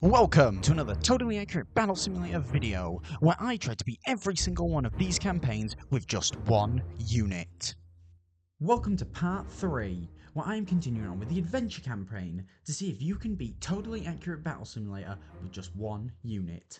Welcome to another totally accurate Battle Simulator video, where I try to beat every single one of these campaigns with just one unit. Welcome to part 3, where I am continuing on with the Adventure campaign, to see if you can beat totally accurate Battle Simulator with just one unit.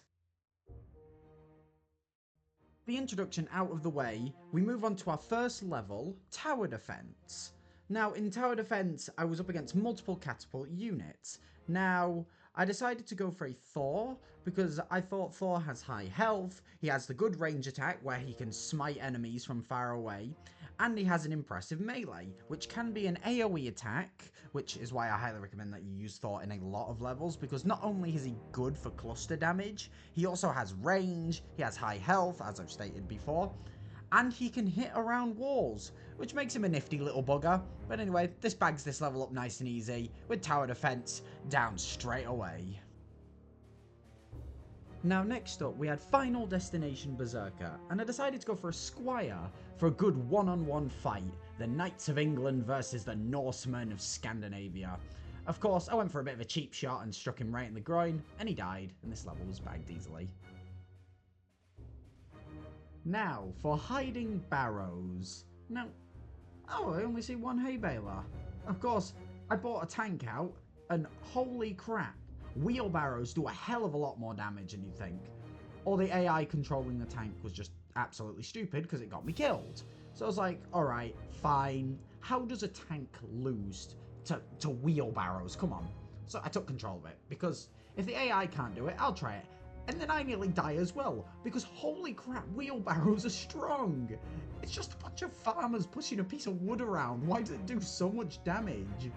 The introduction out of the way, we move on to our first level, Tower Defense. Now, in Tower Defense, I was up against multiple catapult units. Now, I decided to go for a Thor, because I thought Thor has high health, he has the good range attack where he can smite enemies from far away, and he has an impressive melee, which can be an AoE attack, which is why I highly recommend that you use Thor in a lot of levels, because not only is he good for cluster damage, he also has range, he has high health, as I've stated before, and he can hit around walls, which makes him a nifty little bugger. But anyway, this bags this level up nice and easy, with Tower Defense down straight away. Now next up, we had Final Destination Berserker, and I decided to go for a Squire for a good one-on-one fight, the Knights of England versus the Norsemen of Scandinavia. Of course, I went for a bit of a cheap shot and struck him right in the groin, and he died, and this level was bagged easily. Now, for Hiding Barrows. Now, I only see one hay baler. Of course, I bought a tank out, and holy crap, wheelbarrows do a hell of a lot more damage than you'd think. Or the AI controlling the tank was just absolutely stupid because it got me killed. So I was like, alright, fine. How does a tank lose to wheelbarrows? Come on. So I took control of it, because if the AI can't do it, I'll try it. And then I nearly die as well, because holy crap, wheelbarrows are strong. It's just a bunch of farmers pushing a piece of wood around. Why does it do so much damage?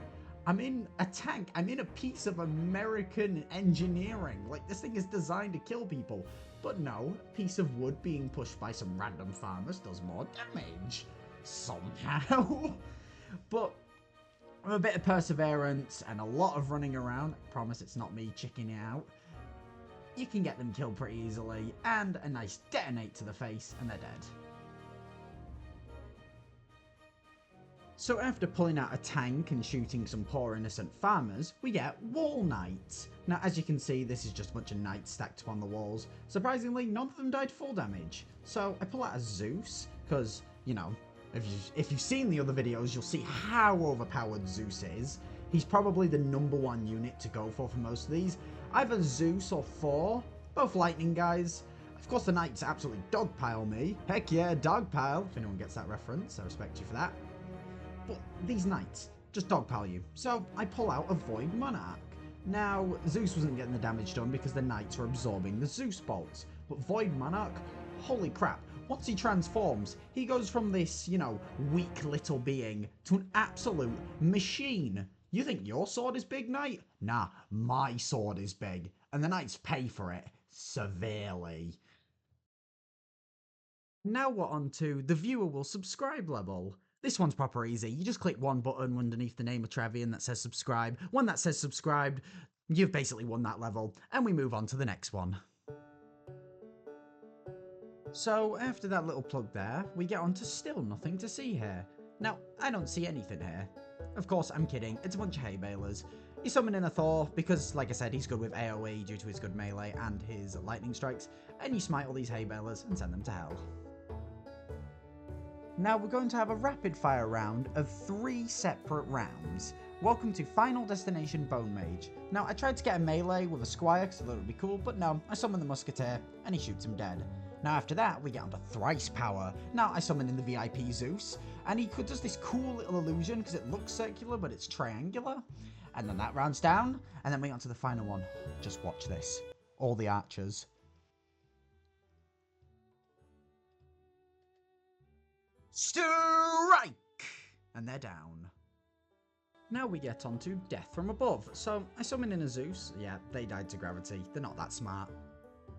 I'm in a tank. I'm in a piece of American engineering. Like, this thing is designed to kill people. But no, a piece of wood being pushed by some random farmers does more damage. Somehow. But with a bit of perseverance and a lot of running around, I promise it's not me chickening out, you can get them killed pretty easily, and a nice detonate to the face, and they're dead. So after pulling out a tank and shooting some poor innocent farmers, we get Wall Knights. Now, as you can see, this is just a bunch of knights stacked upon the walls. Surprisingly, none of them died full damage. So I pull out a Zeus, because, you know, if you've seen the other videos, you'll see how overpowered Zeus is. He's probably the #1 unit to go for most of these. Either Zeus or Thor, both lightning guys. Of course, the knights absolutely dogpile me. Heck yeah, dogpile. If anyone gets that reference, I respect you for that. But these knights just dogpile you. So I pull out a Void Monarch. Now, Zeus wasn't getting the damage done because the knights were absorbing the Zeus bolts. But Void Monarch, holy crap. Once he transforms, he goes from this, you know, weak little being to an absolute machine. You think your sword is big, knight? Nah, my sword is big. And the knights pay for it severely. Now we're on to the viewer will subscribe level. This one's proper easy. You just click one button underneath the name of Trevian that says subscribe. When that says subscribed, you've basically won that level. And we move on to the next one. So after that little plug there, we get on to still nothing to see here. Now, I don't see anything here. Of course, I'm kidding, it's a bunch of hay balers. You summon in a Thor, because, like I said, he's good with AoE due to his good melee and his lightning strikes, and you smite all these hay balers and send them to hell. Now we're going to have a rapid fire round of 3 separate rounds. Welcome to Final Destination Bone Mage. Now, I tried to get a melee with a Squire because I thought it would be cool, but no, I summon the Musketeer, and he shoots him dead. Now after that, we get onto Thrice Power. Now I summon in the VIP Zeus, and he does this cool little illusion because it looks circular, but it's triangular. And then that rounds down, and then we get onto the final one. Just watch this. All the archers. Strike! And they're down. Now we get on to Death from Above. So I summon in a Zeus. Yeah, they died to gravity. They're not that smart.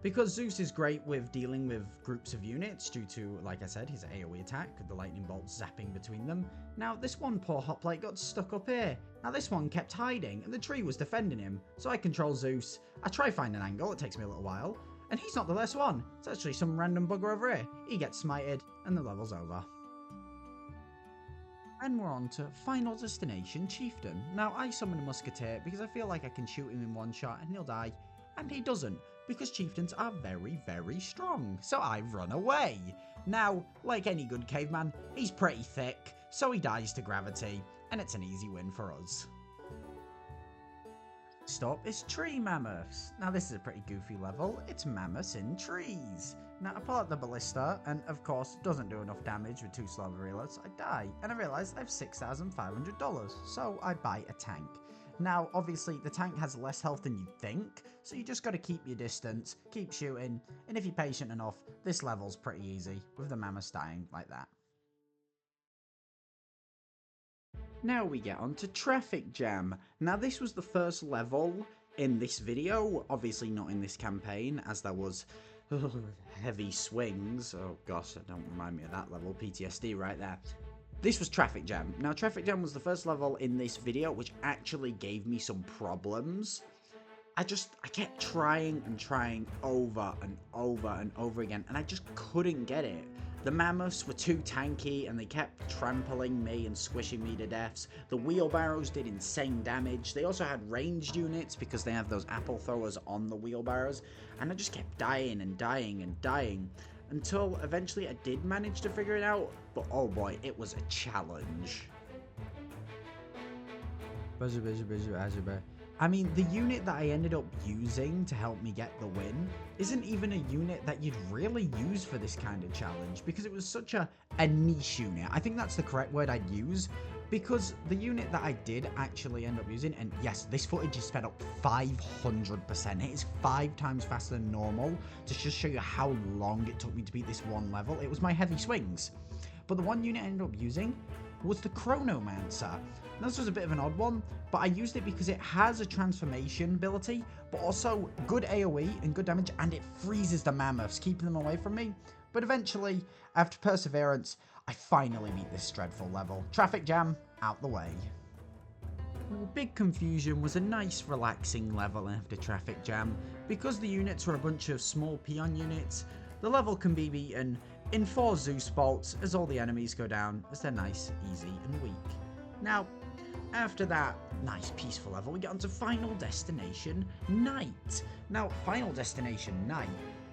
Because Zeus is great with dealing with groups of units due to, like I said, his AoE attack with the lightning bolts zapping between them. Now this one poor hoplite got stuck up here. Now this one kept hiding and the tree was defending him. So I control Zeus. I try find an angle, it takes me a little while. And he's not the last one. It's actually some random bugger over here. He gets smited and the level's over. And we're on to Final Destination Chieftain. Now I summon a Musketeer because I feel like I can shoot him in one shot and he'll die. And he doesn't, because chieftains are very, very strong. So I run away. Now, like any good caveman, he's pretty thick, so he dies to gravity, and it's an easy win for us. Stop is tree mammoths. Now this is a pretty goofy level. It's mammoths in trees. Now I pull out the ballista, and of course it doesn't do enough damage with 2 slug reloads. I die, and I realise I have $6,500, so I buy a tank. Now obviously the tank has less health than you'd think, so you just got to keep your distance, keep shooting, and if you're patient enough, this level's pretty easy with the mammoths dying like that. Now we get on to Traffic Jam. Now this was the first level in this video, obviously not in this campaign, as there was heavy swings. Oh gosh, don't remind me of that level, PTSD right there. This was Traffic Jam. Now Traffic Jam was the first level in this video which actually gave me some problems. I kept trying and trying over and over and over again, and I just couldn't get it. The mammoths were too tanky and they kept trampling me and squishing me to deaths. The wheelbarrows did insane damage. They also had ranged units because they have those apple throwers on the wheelbarrows. And I just kept dying and dying and dying until eventually I did manage to figure it out. But oh boy, it was a challenge. I mean, the unit that I ended up using to help me get the win isn't even a unit that you'd really use for this kind of challenge, because it was such a niche unit. I think that's the correct word I'd use, because the unit that I did actually end up using, and yes, this footage is sped up 500%. It is 5 times faster than normal to just show you how long it took me to beat this one level. It was my heavy swings. But the one unit I ended up using was the Chronomancer. Now, this was a bit of an odd one, but I used it because it has a transformation ability, but also good AoE and good damage, and it freezes the mammoths, keeping them away from me. But eventually, after perseverance, I finally beat this dreadful level. Traffic Jam, out the way. Well, Big Confusion was a nice, relaxing level after Traffic Jam. Because the units were a bunch of small peon units, the level can be beaten in 4 Zeus bolts as all the enemies go down, as they're nice, easy, and weak. Now, after that nice peaceful level, we get onto Final Destination Night. Now, Final Destination Night,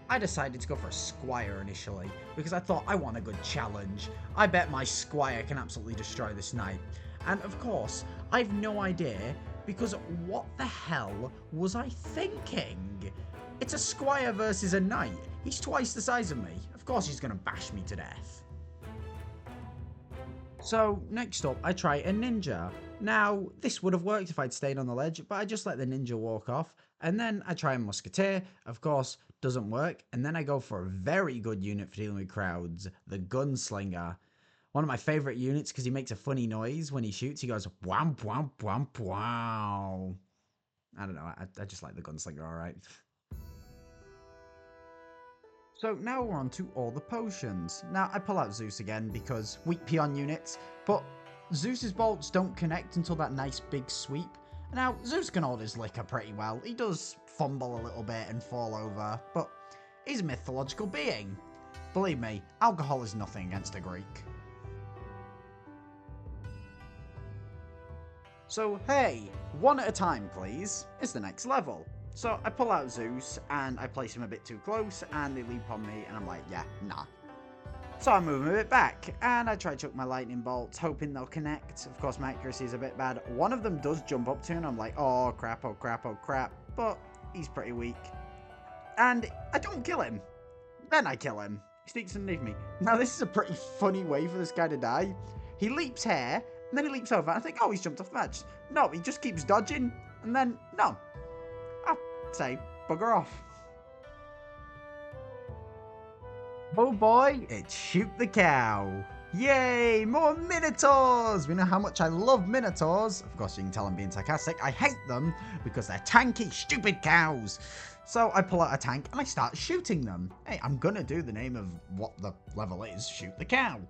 I decided to go for a Squire initially, because I thought I want a good challenge. I bet my Squire can absolutely destroy this knight. And of course, I've no idea, because what the hell was I thinking? It's a Squire versus a knight. He's twice the size of me. Of course he's going to bash me to death. So, next up, I try a ninja. Now, this would have worked if I'd stayed on the ledge, but I just let the ninja walk off. And then I try a musketeer. Of course, doesn't work. And then I go for a very good unit for dealing with crowds, the gunslinger. One of my favourite units because he makes a funny noise when he shoots. He goes, wham, wham, wham, wow. I don't know, I just like the gunslinger, alright. So now we're on to all the potions. Now I pull out Zeus again because weak peon units, but Zeus's bolts don't connect until that nice big sweep. Now Zeus can hold his liquor pretty well. He does fumble a little bit and fall over, but he's a mythological being. Believe me, alcohol is nothing against a Greek. So hey, one at a time please, is the next level. So I pull out Zeus, and I place him a bit too close, and they leap on me, and I'm like, yeah, nah. So I move him a bit back, and I try to chuck my lightning bolts, hoping they'll connect. Of course, my accuracy is a bit bad. One of them does jump up to me, and I'm like, oh crap, oh crap, oh crap. But he's pretty weak. And I don't kill him. Then I kill him. He sneaks underneath me. Now, this is a pretty funny way for this guy to die. He leaps here, and then he leaps over. I think, oh, he's jumped off the match. No, he just keeps dodging, and then, no. Say, bugger off. Oh boy, it's Shoot the Cow. Yay, more Minotaurs! We know how much I love Minotaurs. Of course, you can tell I'm being sarcastic. I hate them because they're tanky, stupid cows. So I pull out a tank and I start shooting them. Hey, I'm gonna do the name of what the level is, Shoot the Cow.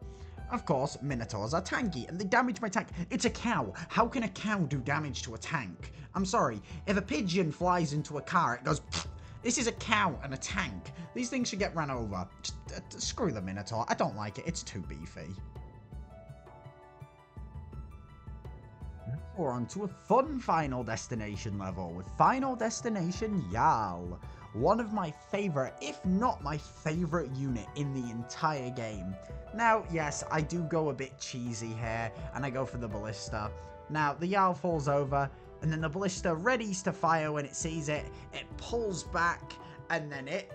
Of course, Minotaurs are tanky, and they damage my tank. It's a cow. How can a cow do damage to a tank? I'm sorry, if a pigeon flies into a car, it goes, pfft. This is a cow and a tank. These things should get ran over. Just, screw the Minotaur. I don't like it. It's too beefy. we're on to a fun Final Destination level with Final Destination Jarl. One of my favourite, if not my favourite unit in the entire game. Now, yes, I do go a bit cheesy here, and I go for the Ballista. Now, the Jarl falls over, and then the Ballista readies to fire when it sees it. It pulls back, and then it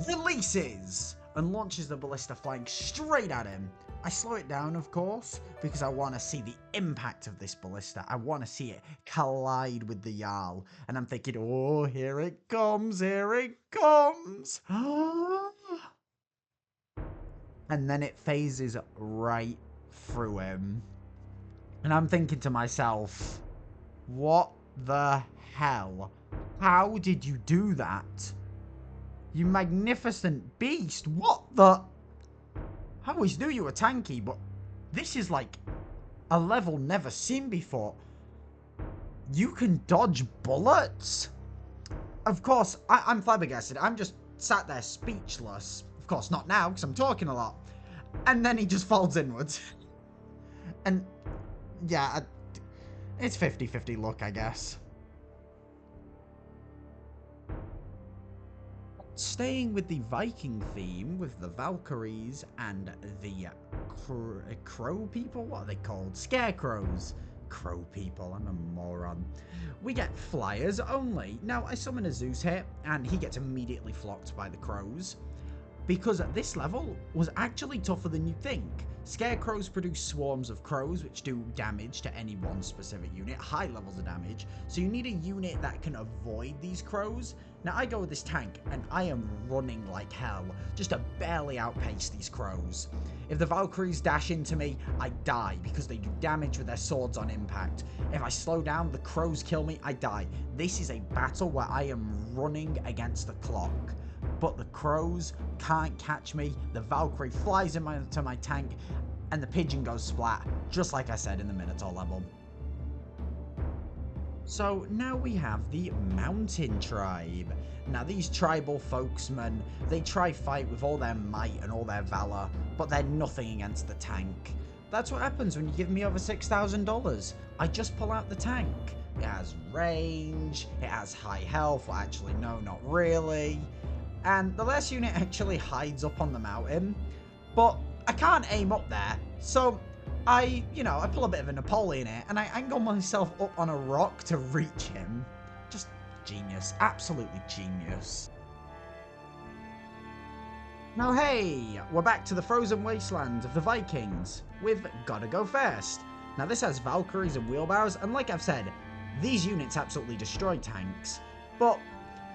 releases, and launches the Ballista flying straight at him. I slow it down, of course, because I want to see the impact of this Ballista. I want to see it collide with the Jarl. And I'm thinking, oh, here it comes, here it comes. And then it phases right through him. And I'm thinking to myself, what the hell? How did you do that? You magnificent beast. What the... I always knew you were tanky, but this is like a level never seen before. You can dodge bullets? Of course, I'm flabbergasted. I'm just sat there speechless. Of course, not now, because I'm talking a lot. And then he just falls inwards. And, yeah, it's 50-50 luck, I guess. Staying with the Viking theme, with the Valkyries and the crow people? What are they called? Scarecrows. Crow people, I'm a moron. We get flyers only. Now, I summon a Zeus here, and he gets immediately flocked by the crows. Because this level was actually tougher than you'd think. Scarecrows produce swarms of crows which do damage to any one specific unit, high levels of damage, so you need a unit that can avoid these crows. Now I go with this tank and I am running like hell just to barely outpace these crows. If the Valkyries dash into me, I die because they do damage with their swords on impact. If I slow down, the crows kill me, I die. This is a battle where I am running against the clock. But the crows can't catch me, the Valkyrie flies into my tank, and the pigeon goes splat, just like I said in the Minotaur level. So now we have the Mountain Tribe. Now these tribal folksmen, they try fight with all their might and all their valor, but they're nothing against the tank. That's what happens when you give me over $6,000. I just pull out the tank. It has range, it has high health, well actually no, not really. And the last unit actually hides up on the mountain, but I can't aim up there, so I pull a bit of a Napoleon here, and I angle myself up on a rock to reach him. Just genius, absolutely genius. Now hey, we're back to the frozen wasteland of the Vikings, with Gotta Go First. Now this has Valkyries and wheelbarrows, and like I've said, these units absolutely destroy tanks, but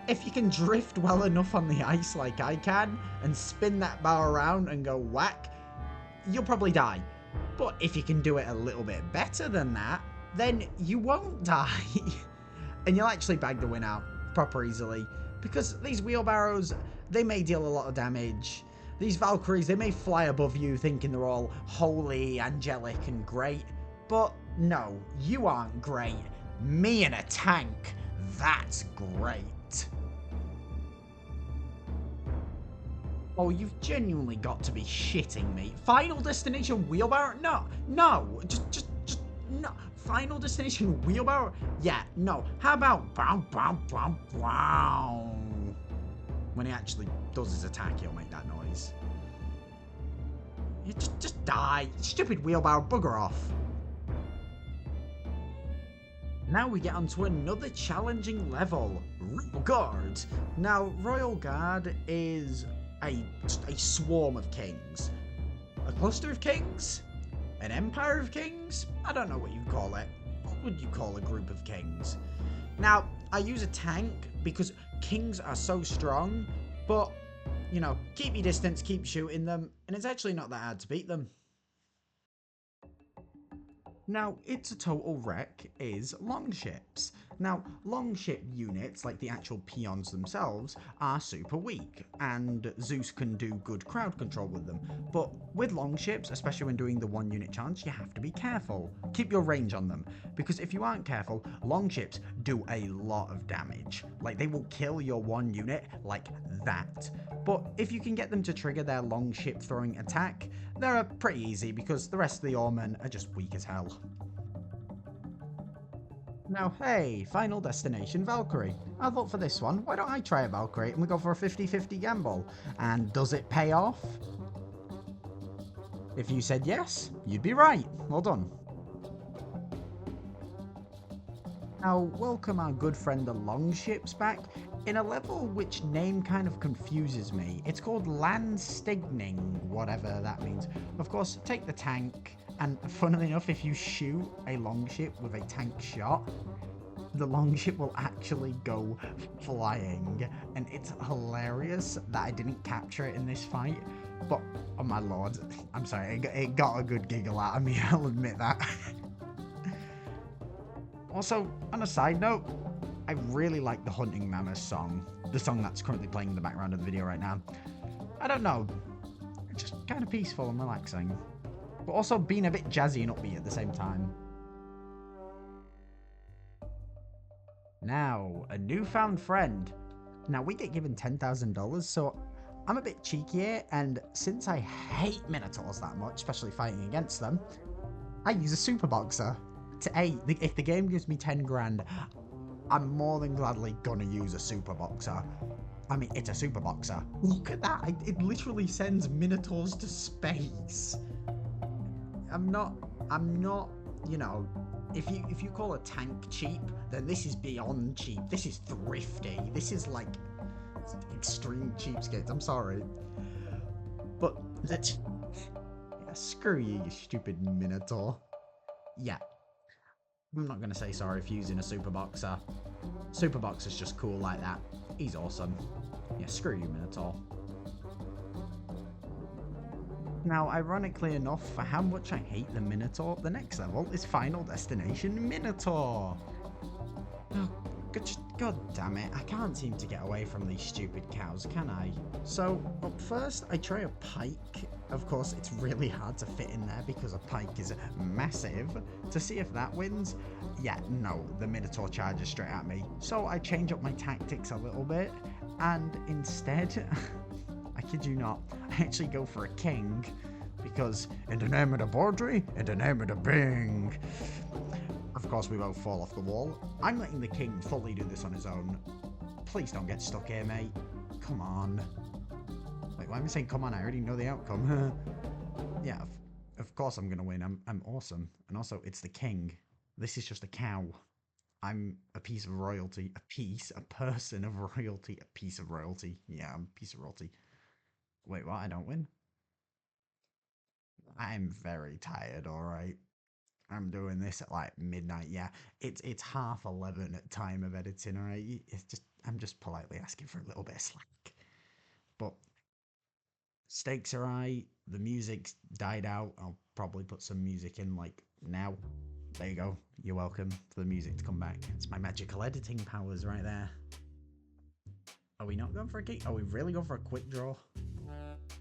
if you can drift well enough on the ice like I can, and spin that bow around and go whack, you'll probably die. But if you can do it a little bit better than that, then you won't die. And you'll actually bag the win out proper easily. Because these wheelbarrows, they may deal a lot of damage. These Valkyries, they may fly above you thinking they're all holy, angelic and great. But no, you aren't great. Me in a tank, that's great. Oh, you've genuinely got to be shitting me. Final Destination wheelbarrow? No, just no. Final Destination wheelbarrow? Yeah, no. How about bow, bow, bow, bow? When he actually does his attack, he'll make that noise. You just die. Stupid wheelbarrow, bugger off. Now we get onto another challenging level, Royal Guard. Now, Royal Guard is a swarm of kings. A cluster of kings? An empire of kings? I don't know what you'd call it. What would you call a group of kings? Now, I use a tank because kings are so strong, but, keep your distance, keep shooting them, and it's actually not that hard to beat them. Now, It's a Total Wreck is longships. Now, longship units, like the actual peons themselves, are super weak, and Zeus can do good crowd control with them. But with longships, especially when doing the 1 unit challenge, you have to be careful. Keep your range on them, because if you aren't careful, longships do a lot of damage. Like, they will kill your 1 unit like that. But if you can get them to trigger their longship throwing attack, they're pretty easy because the rest of the Oarmen are just weak as hell. Now, hey, Final Destination Valkyrie. I thought for this one, why don't I try a Valkyrie and we go for a 50-50 gamble? And does it pay off? If you said yes, you'd be right. Well done. Now, welcome our good friend the Longships back in a level which name kind of confuses me. It's called Landstigning, whatever that means. Of course, take the tank, and funnily enough, if you shoot a longship with a tank shot, the longship will actually go flying, and it's hilarious that I didn't capture it in this fight. But, oh my lord, I'm sorry, it got a good giggle out of me, I'll admit that. Also, on a side note, I really like the Hunting Mammoth song, the song that's currently playing in the background of the video right now. I don't know, it's just kind of peaceful and relaxing, but also being a bit jazzy and upbeat at the same time. Now, a newfound friend. Now, we get given $10,000, so I'm a bit cheeky here, and since I hate Minotaurs that much, especially fighting against them, I use a Super Boxer. If the game gives me 10 grand, I'm more than gladly gonna use a Super Boxer. I mean, it's a Super Boxer. Look at that, it literally sends Minotaurs to space. I'm not, you know, if you call a tank cheap, then this is beyond cheap. This is thrifty. This is like extreme cheapskates. I'm sorry. But that's, yeah, screw you, you stupid Minotaur. Yeah. I'm not going to say sorry for using a Super Boxer. Super Boxer's just cool like that. He's awesome. Yeah, screw you, Minotaur. Now, ironically enough, for how much I hate the Minotaur, the next level is Final Destination Minotaur. Oh, God damn it, I can't seem to get away from these stupid cows, can I? So, up first, I try a pike. Of course, it's really hard to fit in there because a pike is massive. To see if that wins, yeah, no, the Minotaur charges straight at me. So I change up my tactics a little bit, and instead, I kid you not, I actually go for a king, because in the name of the Bordry, in the name of the Bing. Of course, we both fall off the wall. I'm letting the king fully do this on his own. Please don't get stuck here, mate. Come on. Wait, why am I saying come on? I already know the outcome. Yeah, of course I'm gonna win. I'm awesome. And also, it's the king. This is just a cow. I'm a piece of royalty. A person of royalty. A piece of royalty. Yeah, I'm a piece of royalty. Wait, what? I don't win? I'm very tired, alright. I'm doing this at like midnight. Yeah, it's 11:30 at time of editing. All right, it's just I'm just politely asking for a little bit of slack. But stakes are high. The music's died out. I'll probably put some music in like now. There you go. You're welcome for the music to come back. It's my magical editing powers right there. Are we not going for a kick? Are we really going for a quick draw?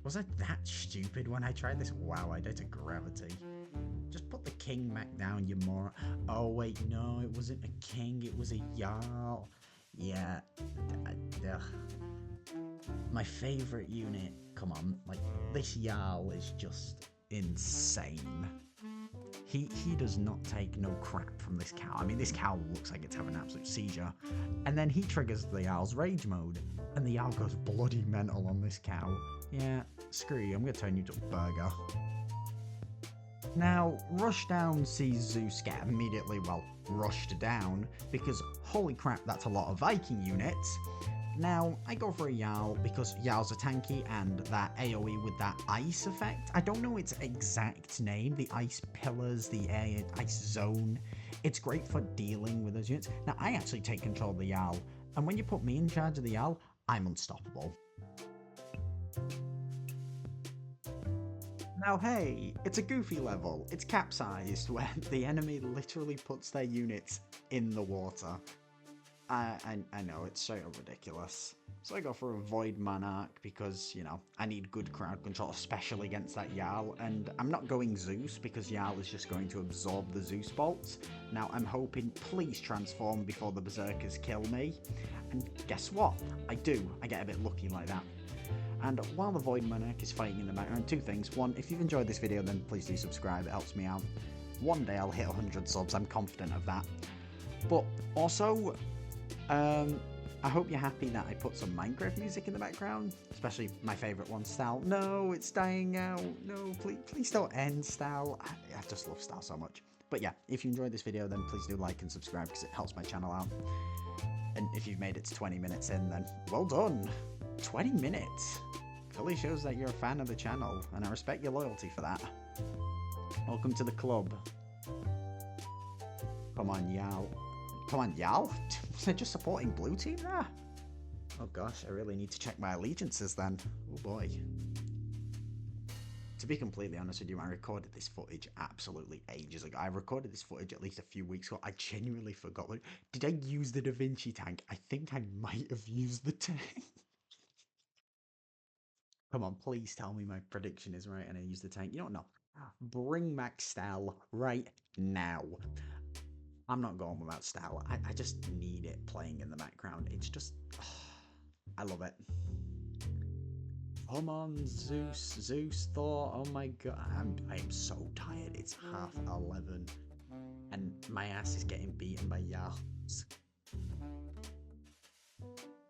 Was I that stupid when I tried this? Wow, I did a gravity. Just put the king back down, you moron. Oh, wait, no, it wasn't a king, it was a Jarl. Yeah. My favourite unit. Come on, like, this Jarl is just insane. He does not take no crap from this cow. I mean, this cow looks like it's having an absolute seizure. And then he triggers the Jarl's rage mode. And the Jarl goes bloody mental on this cow. Yeah, screw you, I'm going to turn you to a burger. Now, Rushdown sees Zeus get immediately, well, rushed down, because holy crap, that's a lot of Viking units. Now, I go for a Jarl because Jarls are tanky and that AoE with that ice effect. I don't know its exact name, the ice pillars, the ice zone. It's great for dealing with those units. Now, I actually take control of the Jarl, and when you put me in charge of the Jarl, I'm unstoppable. Now hey, it's a goofy level, it's capsized, where the enemy literally puts their units in the water. I know, it's straight up ridiculous. So I go for a Void Monarch because, you know, I need good crowd control, especially against that Jarl, and I'm not going Zeus because Jarl is just going to absorb the Zeus bolts. Now I'm hoping, please transform before the Berserkers kill me, and guess what? I do, I get a bit lucky like that. And while the Void Monarch is fighting in the background, two things. One, if you've enjoyed this video, then please do subscribe, it helps me out. One day I'll hit 100 subs, I'm confident of that. But also, I hope you're happy that I put some Minecraft music in the background, especially my favourite one, Stal. No, it's dying out. No, please don't end, Stal. I just love Stal so much. But yeah, if you enjoyed this video, then please do like and subscribe because it helps my channel out. And if you've made it to 20 minutes in, then well done. 20 minutes. Clearly shows that you're a fan of the channel, and I respect your loyalty for that. Welcome to the club. Come on, Yal. Come on, Yal? Was I just supporting blue team there? Oh gosh, I really need to check my allegiances then. Oh boy. To be completely honest with you, I recorded this footage absolutely ages ago. I recorded this footage at least a few weeks ago. I genuinely forgot. Did I use the Da Vinci tank? I think I might have used the tank. Come on, please tell me my prediction is right and I used the tank. You don't know. Bring back Stal right now. I'm not going without Stal. I just need it playing in the background. It's just... I love it. Come on, Zeus, Thor. Oh my god. I am so tired. It's 11:30. And my ass is getting beaten by Yals.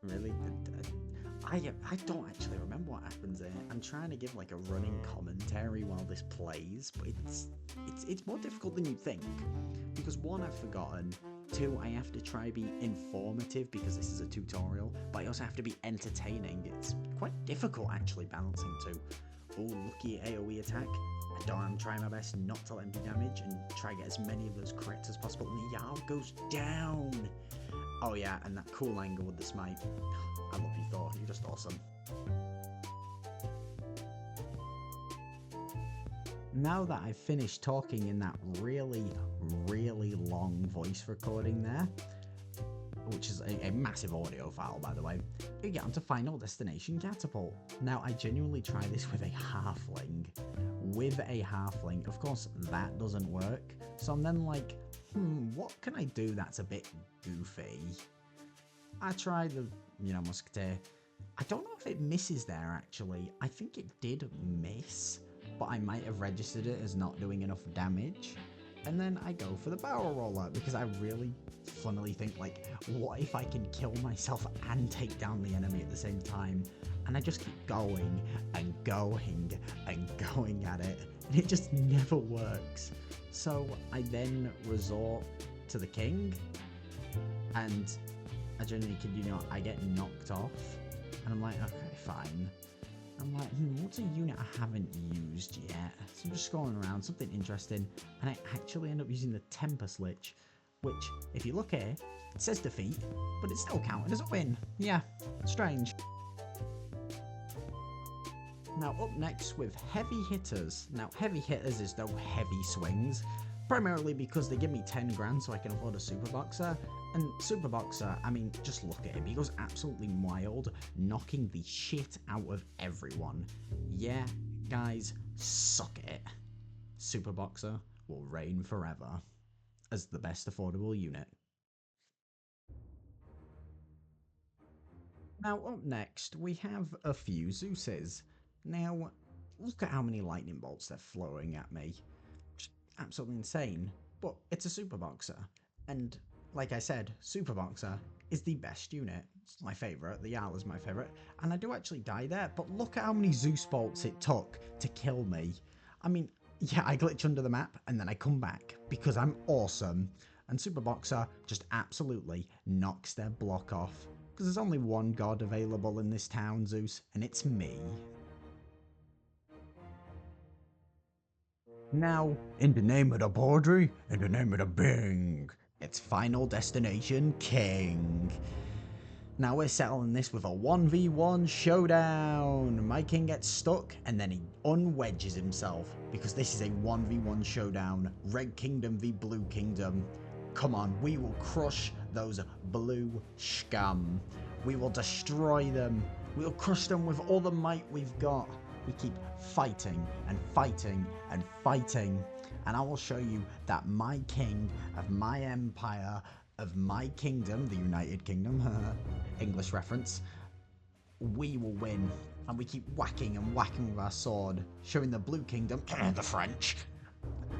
Really? I don't actually remember what happens there. I'm trying to give like a running commentary while this plays, but it's more difficult than you'd think. Because one, I've forgotten. Two, I have to try be informative because this is a tutorial, but I also have to be entertaining. It's quite difficult actually balancing two. Oh, lucky AoE attack. I'm trying my best not to let him do damage and try to get as many of those crits as possible. And the Jarl goes down. Oh yeah, and that cool angle with the smite. I love you, Thor. You're just awesome. Now that I've finished talking in that really, really long voice recording there, which is a massive audio file, by the way, we get onto Final Destination Catapult. Now, I genuinely try this with a halfling. Of course, that doesn't work. So I'm then like, what can I do that's a bit goofy? I try the, Musketeer. I don't know if it misses there, actually. I think it did miss, but I might have registered it as not doing enough damage. And then I go for the barrel roller because I really funnily think, like, what if I can kill myself and take down the enemy at the same time? And I just keep going and going and going at it, and it just never works. So I then resort to the king, and I generally kid you not, I get knocked off, and I'm like, okay, fine. I'm like, what's a unit I haven't used yet? So I'm just scrolling around, something interesting, and I actually end up using the Tempest Lich, which, if you look here, it says defeat, but it's still counted as a win. Yeah, strange. Now up next with Heavy Hitters. Now Heavy Hitters is no heavy swings, primarily because they give me 10 grand so I can afford a Super Boxer. And Super Boxer, I mean, just look at him. He goes absolutely wild, knocking the shit out of everyone. Yeah, guys, suck it. Super Boxer will reign forever as the best affordable unit. Now up next, we have a few Zeuses. Now, look at how many lightning bolts they're flowing at me. Just absolutely insane. But it's a Super Boxer, and like I said, Super Boxer is the best unit. It's my favourite, the Jarl is my favourite, and I do actually die there, but look at how many Zeus bolts it took to kill me. I mean, yeah, I glitch under the map, and then I come back, because I'm awesome, and Super Boxer just absolutely knocks their block off, because there's only one god available in this town, Zeus, and it's me. Now, in the name of the Baudry, in the name of the Bing, it's Final Destination King. Now we're settling this with a 1v1 showdown. My king gets stuck and then he unwedges himself because this is a 1v1 showdown. Red Kingdom v Blue Kingdom. Come on, we will crush those blue scum. We will destroy them. We'll crush them with all the might we've got. We keep fighting and fighting and fighting. And I will show you that my king of my empire, of my kingdom, the United Kingdom, English reference, we will win. And we keep whacking and whacking with our sword, showing the Blue Kingdom, the French,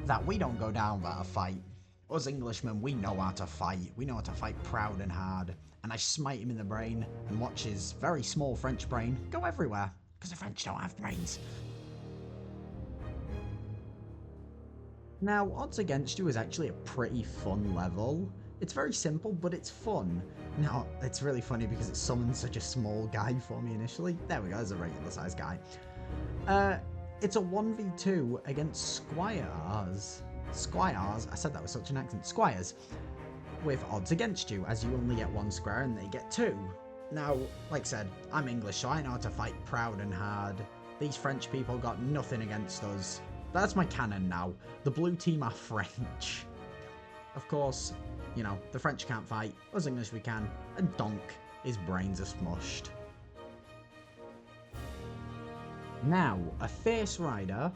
that we don't go down without a fight. Us Englishmen, we know how to fight. We know how to fight proud and hard. And I smite him in the brain and watch his very small French brain go everywhere. Because the French don't have brains. Now, Odds Against You is actually a pretty fun level. It's very simple, but it's fun. Now, it's really funny because it summoned such a small guy for me initially. There we go, there's a regular sized guy. It's a 1v2 against Squires. Squires, I said that with such an accent. Squires, with Odds Against You, as you only get one square and they get two. Now, like I said, I'm English, so I know how to fight proud and hard. These French people got nothing against us. That's my canon now. The blue team are French. Of course, you know, the French can't fight, us English we can, and donk, his brains are smushed. Now, a Fierce Rider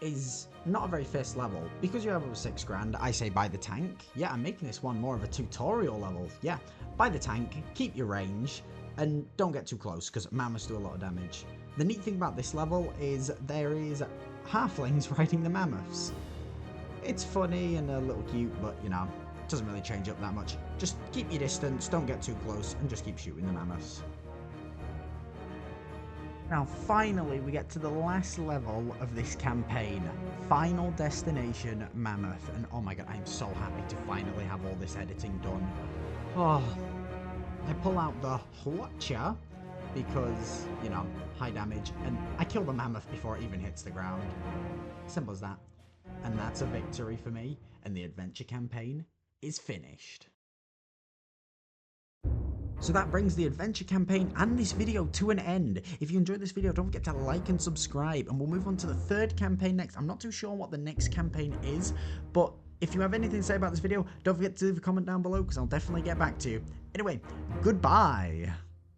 is not a very fierce level. Because you have over 6 grand, I say buy the tank. Yeah, I'm making this one more of a tutorial level. Yeah, buy the tank, keep your range, and don't get too close, because mammoths do a lot of damage. The neat thing about this level is there is halflings riding the mammoths. It's funny and a little cute, but you know, it doesn't really change up that much. Just keep your distance, don't get too close, and just keep shooting the mammoths. Now finally we get to the last level of this campaign, Final Destination Mammoth, and oh my god, I'm so happy to finally have all this editing done. Oh, I pull out the Hwacha because, you know, high damage, and I kill the mammoth before it even hits the ground. Simple as that. And that's a victory for me, and the adventure campaign is finished. So that brings the adventure campaign and this video to an end. If you enjoyed this video, don't forget to like and subscribe, and we'll move on to the third campaign next. I'm not too sure what the next campaign is, but if you have anything to say about this video, don't forget to leave a comment down below because I'll definitely get back to you. Anyway, goodbye.